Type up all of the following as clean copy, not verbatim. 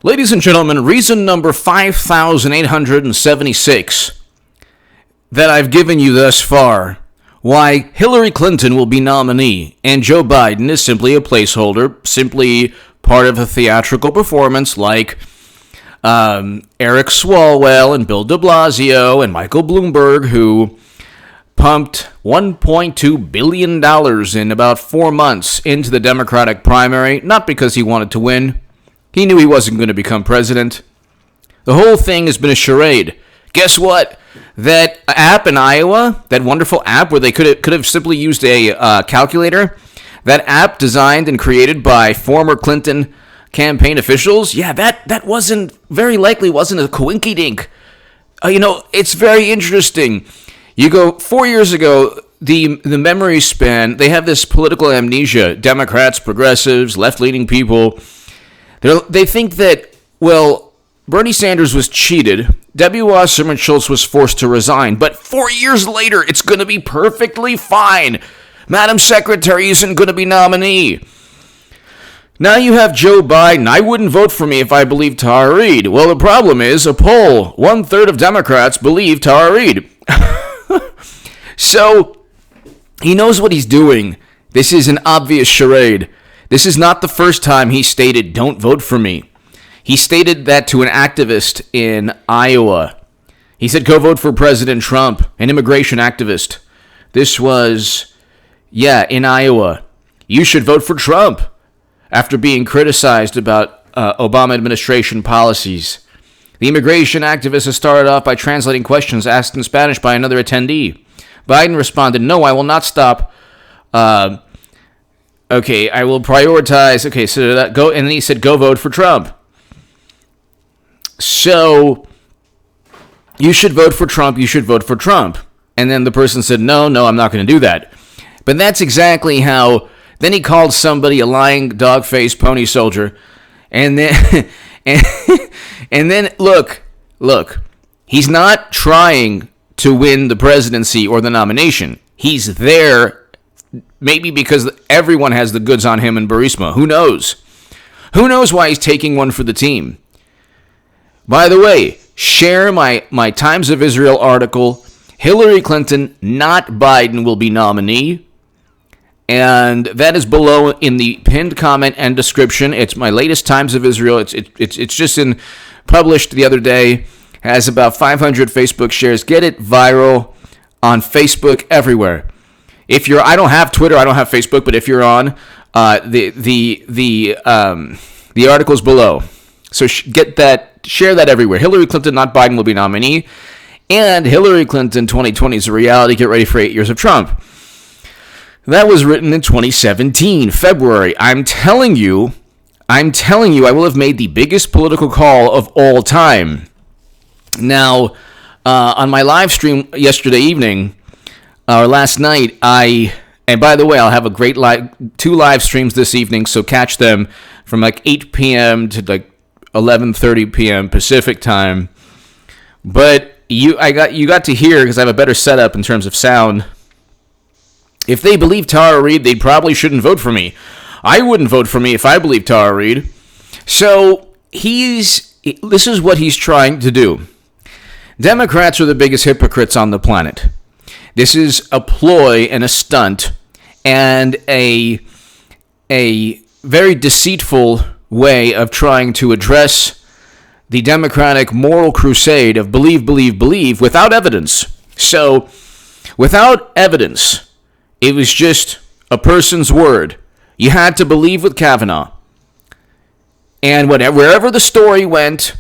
Ladies and gentlemen, reason number 5,876 that I've given you thus far why Hillary Clinton will be nominee and Joe Biden is simply a placeholder, simply part of a theatrical performance like Eric Swalwell and Bill de Blasio and Michael Bloomberg, who pumped $1.2 billion in about 4 months into the Democratic primary, not because he wanted to win. He knew he wasn't going to become president. The whole thing has been a charade. Guess what? That app in Iowa, that wonderful app where they could have simply used a calculator, that app designed and created by former Clinton campaign officials, that wasn't, very likely wasn't a coinkydink. It's very interesting. You go 4 years ago, the memory span, they have this political amnesia. Democrats, progressives, left-leaning people, they think that, well, Bernie Sanders was cheated. Debbie Wasserman Schultz was forced to resign. But 4 years later, it's going to be perfectly fine. Madam Secretary isn't going to be nominee. Now you have Joe Biden. I wouldn't vote for me if I believed Tara Reade. Well, the problem is, a poll, 1/3 of Democrats believe Tara Reade. So, he knows what he's doing. This is an obvious charade. This is not the first time he stated, don't vote for me. He stated that to an activist in Iowa. He said, go vote for President Trump, an immigration activist. This was, in Iowa. You should vote for Trump after being criticized about Obama administration policies. The immigration activist has started off by translating questions asked in Spanish by another attendee. Biden responded, no, I will not stop. Okay, I will prioritize. Okay, so that go, and then he said, go vote for Trump. So, you should vote for Trump, you should vote for Trump. And then the person said, no, I'm not going to do that. But that's exactly how, then he called somebody a lying dog-faced pony soldier. And then, and then, look, he's not trying to win the presidency or the nomination. He's there maybe because everyone has the goods on him in Burisma. Who knows? Who knows why he's taking one for the team? By the way, share my Times of Israel article. Hillary Clinton, not Biden, will be nominee. And that is below in the pinned comment and description. It's my latest Times of Israel. It's just published the other day. Has about 500 Facebook shares. Get it viral on Facebook everywhere. I don't have Twitter, I don't have Facebook, but if you're on, the article's below. So get that, share that everywhere. Hillary Clinton, not Biden, will be nominee. And Hillary Clinton 2020 is a reality. Get ready for 8 years of Trump. That was written in 2017, February. I'm telling you, I will have made the biggest political call of all time. Now, on my live stream yesterday evening, or last night, and by the way, I'll have a great two live streams this evening, so catch them from like 8 p.m. to like 11:30 p.m. Pacific time. But you got to hear, because I have a better setup in terms of sound. If they believe Tara Reade, they probably shouldn't vote for me. I wouldn't vote for me if I believed Tara Reade. So this is what he's trying to do. Democrats are the biggest hypocrites on the planet. This is a ploy and a stunt and a very deceitful way of trying to address the Democratic moral crusade of believe without evidence. So, without evidence, it was just a person's word. You had to believe with Kavanaugh. And wherever the story went,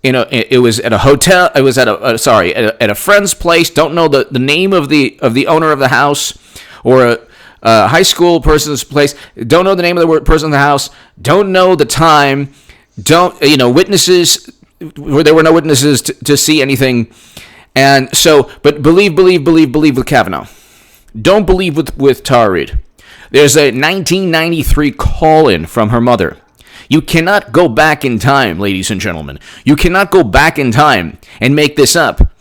it was at a hotel. It was at a friend's place. Don't know the name of the owner of the house, or a high school person's place. Don't know the name of the person in the house. Don't know the time. Witnesses. Where there were no witnesses to see anything, and so. But believe with Kavanaugh. Don't believe with Tara Reade. There's a 1993 call-in from her mother. You cannot go back in time, ladies and gentlemen. You cannot go back in time and make this up.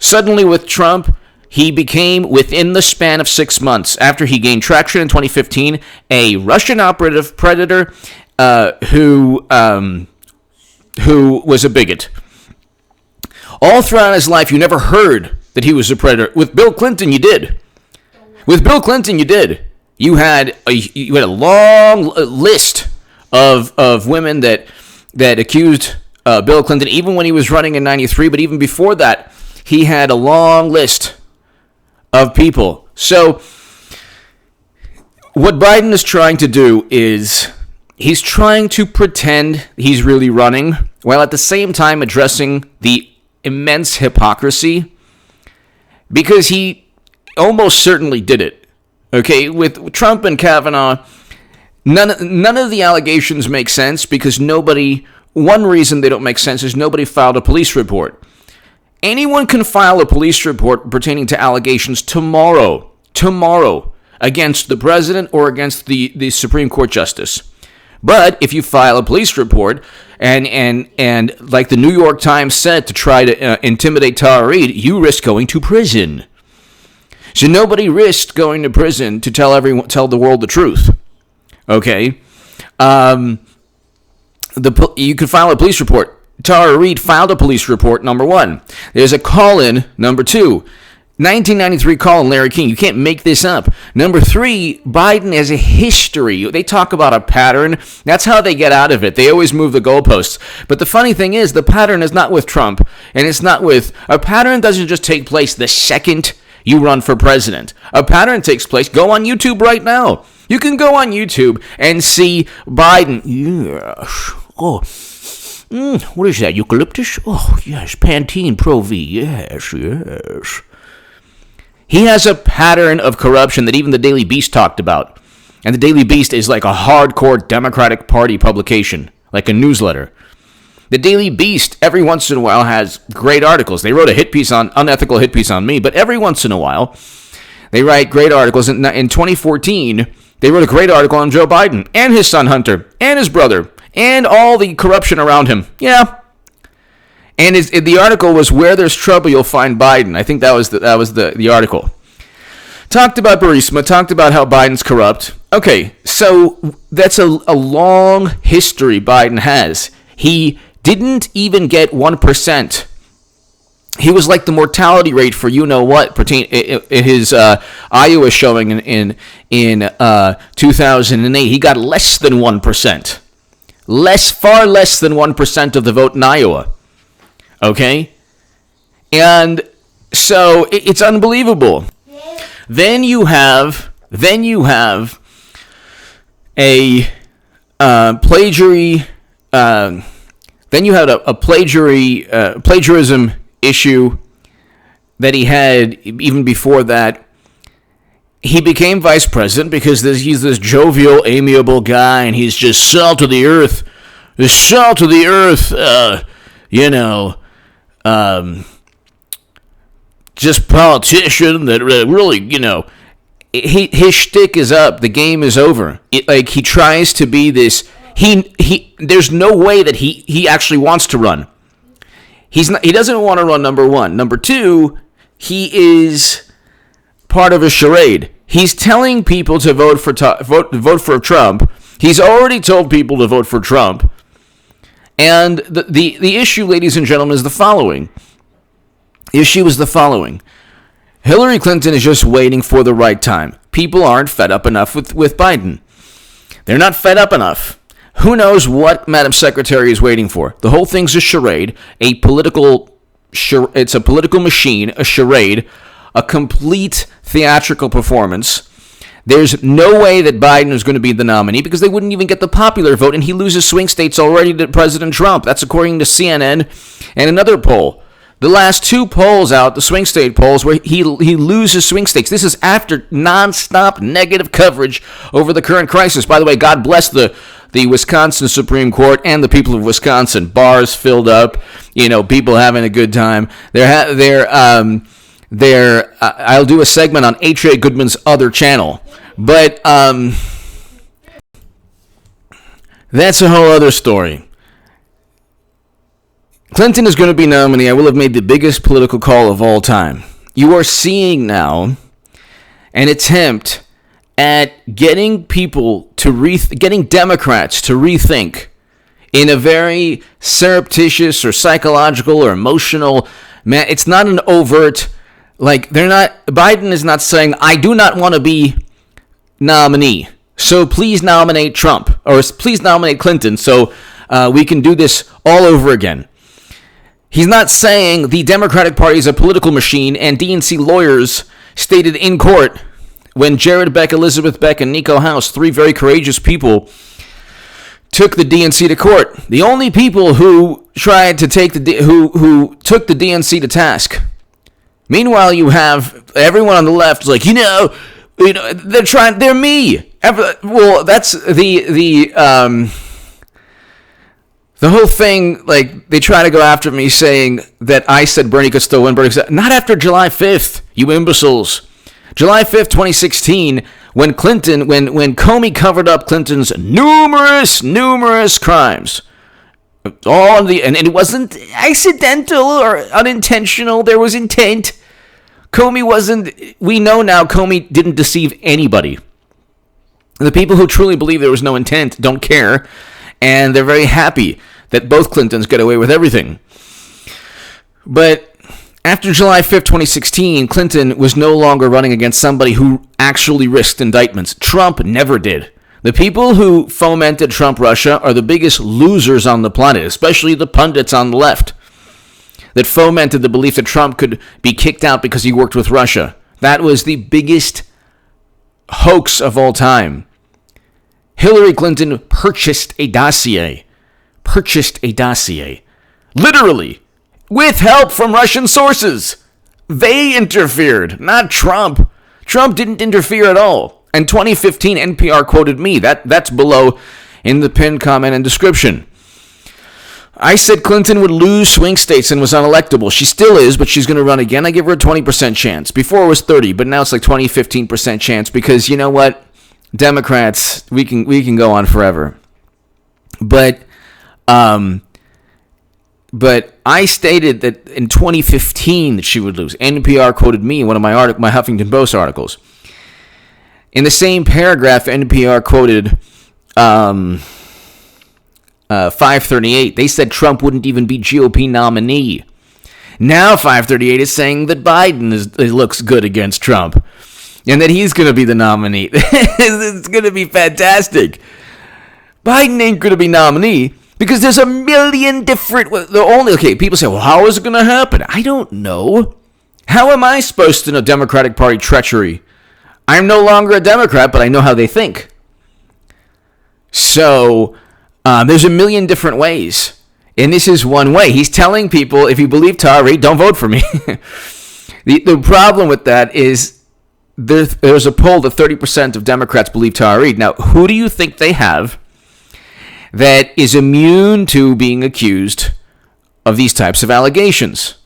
Suddenly with Trump, he became, within the span of 6 months, after he gained traction in 2015, a Russian operative predator who who was a bigot. All throughout his life, you never heard that he was a predator. With Bill Clinton, you did. With Bill Clinton, you did. You had a long list of women that accused Bill Clinton, even when he was running in 93, but even before that, he had a long list of people. So what Biden is trying to do is he's trying to pretend he's really running, while at the same time addressing the immense hypocrisy, because he almost certainly did it. Okay, with Trump and Kavanaugh, none of the allegations make sense because one reason they don't make sense is nobody filed a police report. Anyone can file a police report pertaining to allegations tomorrow, against the president or against the Supreme Court justice. But if you file a police report and like the New York Times said, to try to intimidate Tara Reade, you risk going to prison. So nobody risked going to prison to tell the world the truth. Okay, you could file a police report. Tara Reade filed a police report. Number one, there's a call-in. Number two, 1993 call-in Larry King. You can't make this up. Number three, Biden has a history. They talk about a pattern. That's how they get out of it. They always move the goalposts. But the funny thing is, the pattern is not with Trump, and it's not with a pattern. Doesn't just take place the second you run for president. A pattern takes place. Go on YouTube right now. You can go on YouTube and see Biden. Yes. Oh, what is that? Eucalyptus? Oh, yes. Pantene Pro V. Yes. He has a pattern of corruption that even the Daily Beast talked about. And the Daily Beast is like a hardcore Democratic Party publication, like a newsletter. The Daily Beast, every once in a while, has great articles. They wrote unethical hit piece on me, but every once in a while, they write great articles. In 2014, they wrote a great article on Joe Biden and his son Hunter and his brother and all the corruption around him. Yeah. And the article was "Where There's Trouble, You'll Find Biden." I think that was the article. Talked about Burisma, talked about how Biden's corrupt. Okay, so that's a long history Biden has. He didn't even get 1%. He was like the mortality rate for you-know-what, in his Iowa showing in 2008. He got less than 1%. Far less than 1% of the vote in Iowa. Okay? And so it's unbelievable. Then you have a plagiarism issue that he had even before that. He became vice president because he's this jovial, amiable guy, and he's just salt of the earth. The salt of the earth, just politician that really, his shtick is up. The game is over. He tries to be this. He there's no way that he actually wants to run. He doesn't want to run, number one. Number two, he is part of a charade. He's telling people to vote for Trump. He's already told people to vote for Trump. And the issue, ladies and gentlemen, is the following. Hillary Clinton is just waiting for the right time. People aren't fed up enough with Biden. They're not fed up enough. Who knows what Madam Secretary is waiting for? The whole thing's a charade, it's a political machine, a charade, a complete theatrical performance. There's no way that Biden is going to be the nominee because they wouldn't even get the popular vote, and he loses swing states already to President Trump. That's according to CNN and another poll. The last two polls out, the swing state polls, where he loses swing states. This is after nonstop negative coverage over the current crisis. By the way, God bless the Wisconsin Supreme Court and the people of Wisconsin. Bars filled up, people having a good time. I'll do a segment on H.A. Goodman's other channel, but that's a whole other story. Clinton is going to be nominee. I will have made the biggest political call of all time. You are seeing now an attempt at getting people to getting Democrats to rethink in a very surreptitious or psychological or emotional man. It's not an overt, Biden is not saying, I do not want to be nominee, so please nominate Trump, or please nominate Clinton so we can do this all over again. He's not saying the Democratic Party is a political machine, and DNC lawyers stated in court when Jared Beck, Elizabeth Beck, and Nico House, three very courageous people, took the DNC to court. The only people who tried to take who took the DNC to task. Meanwhile, you have everyone on the left is like, they're me. Well, that's the whole thing. Like, they try to go after me saying that I said Bernie could still win. Bernie said, not after July 5th, you imbeciles. July 5th, 2016, when Comey covered up Clinton's numerous crimes. And it wasn't accidental or unintentional. There was intent. We know now Comey didn't deceive anybody. The people who truly believe there was no intent don't care, and they're very happy that both Clintons get away with everything. But after July 5th, 2016, Clinton was no longer running against somebody who actually risked indictments. Trump never did. The people who fomented Trump-Russia are the biggest losers on the planet, especially the pundits on the left, that fomented the belief that Trump could be kicked out because he worked with Russia. That was the biggest hoax of all time. Hillary Clinton purchased a dossier. Literally. With help from Russian sources. They interfered, not Trump. Trump didn't interfere at all. In 2015, NPR quoted me. That's below in the pinned comment and description. I said Clinton would lose swing states and was unelectable. She still is, but she's going to run again. I give her a 20% chance. Before it was 30, but now it's like 20, 15% chance because you know what? Democrats, we can go on forever. But I stated that in 2015 that she would lose. NPR quoted me in one of my Huffington Post articles. In the same paragraph, NPR quoted 538. They said Trump wouldn't even be GOP nominee. Now 538 is saying that Biden looks good against Trump and that he's going to be the nominee. It's going to be fantastic. Biden ain't going to be nominee. Because there's a million different... people say, well, how is it going to happen? I don't know. How am I supposed to know Democratic Party treachery? I'm no longer a Democrat, but I know how they think. So, there's a million different ways. And this is one way. He's telling people, if you believe Reade, don't vote for me. The problem with that is there's a poll that 30% of Democrats believe Reade. Now, who do you think they have that is immune to being accused of these types of allegations?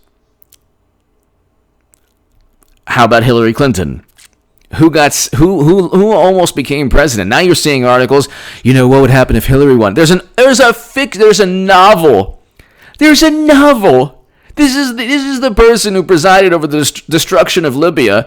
How about Hillary Clinton? Who almost became president? Now you're seeing articles, what would happen if Hillary won? There's a novel. There's a novel. This is the person who presided over the destruction of Libya,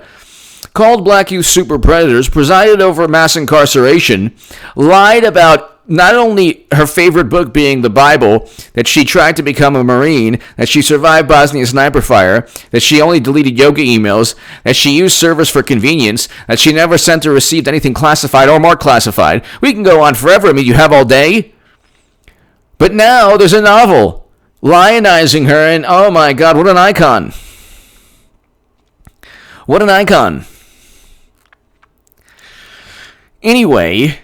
called black youth super predators, presided over mass incarceration, lied about not only her favorite book being the Bible, that she tried to become a Marine, that she survived Bosnia sniper fire, that she only deleted yoga emails, that she used servers for convenience, that she never sent or received anything classified or marked classified. We can go on forever. I mean, you have all day. But now there's a novel lionizing her, and oh my God, what an icon. What an icon. Anyway,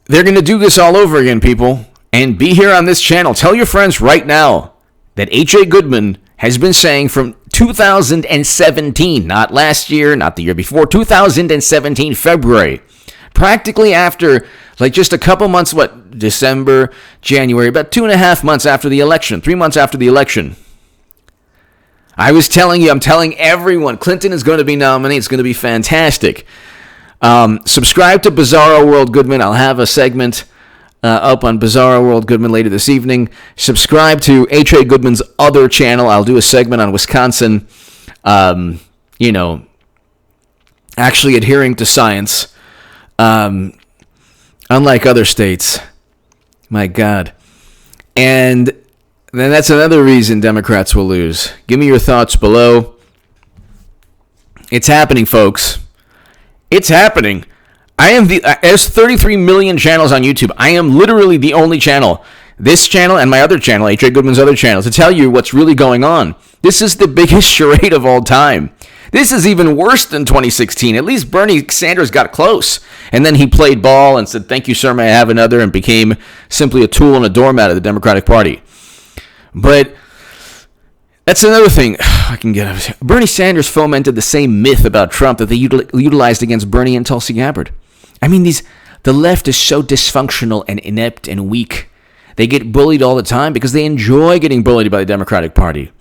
they're going to do this all over again, people, and be here on this channel. Tell your friends right now that H.A. Goodman has been saying from 2017, not last year, not the year before, 2017, February, practically after, just a couple months, December, January, about 2.5 months after the election, 3 months after the election. I'm telling everyone, Clinton is going to be nominated. It's going to be fantastic. Subscribe to Bizarro World Goodman. I'll have a segment up on Bizarro World Goodman later this evening. Subscribe to H.A. Goodman's other channel. I'll do a segment on Wisconsin, actually adhering to science, unlike other states. My God. And then that's another reason Democrats will lose. Give me your thoughts below. It's happening, folks. It's happening. There's 33 million channels on YouTube. I am literally the only channel, this channel and my other channel, H.A. Goodman's other channel, to tell you what's really going on. This is the biggest charade of all time. This is even worse than 2016. At least Bernie Sanders got close. And then he played ball and said, thank you, sir, may I have another, and became simply a tool and a doormat of the Democratic Party. But that's another thing I can get. Bernie Sanders fomented the same myth about Trump that they utilized against Bernie and Tulsi Gabbard. I mean, the left is so dysfunctional and inept and weak. They get bullied all the time because they enjoy getting bullied by the Democratic Party.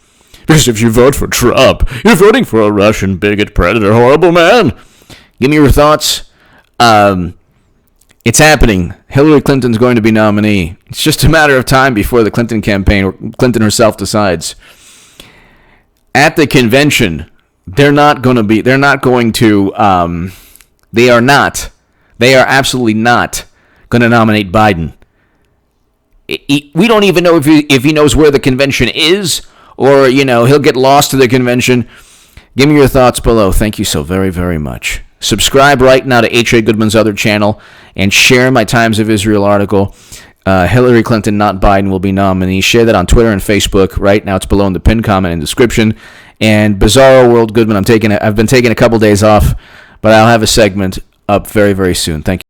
Because if you vote for Trump, you're voting for a Russian bigot, predator, horrible man. Give me your thoughts. It's happening. Hillary Clinton's going to be nominee. It's just a matter of time before the Clinton campaign, or Clinton herself decides. At the convention, they are absolutely not going to nominate Biden. We don't even know if he knows where the convention is, or, he'll get lost to the convention. Give me your thoughts below. Thank you so very, very much. Subscribe right now to H.A. Goodman's other channel and share my Times of Israel article. Hillary Clinton, not Biden, will be nominee. Share that on Twitter and Facebook. Right now it's below in the pinned comment and description. And Bizarro World Goodman, I've been taking a couple days off, but I'll have a segment up very, very soon. Thank you.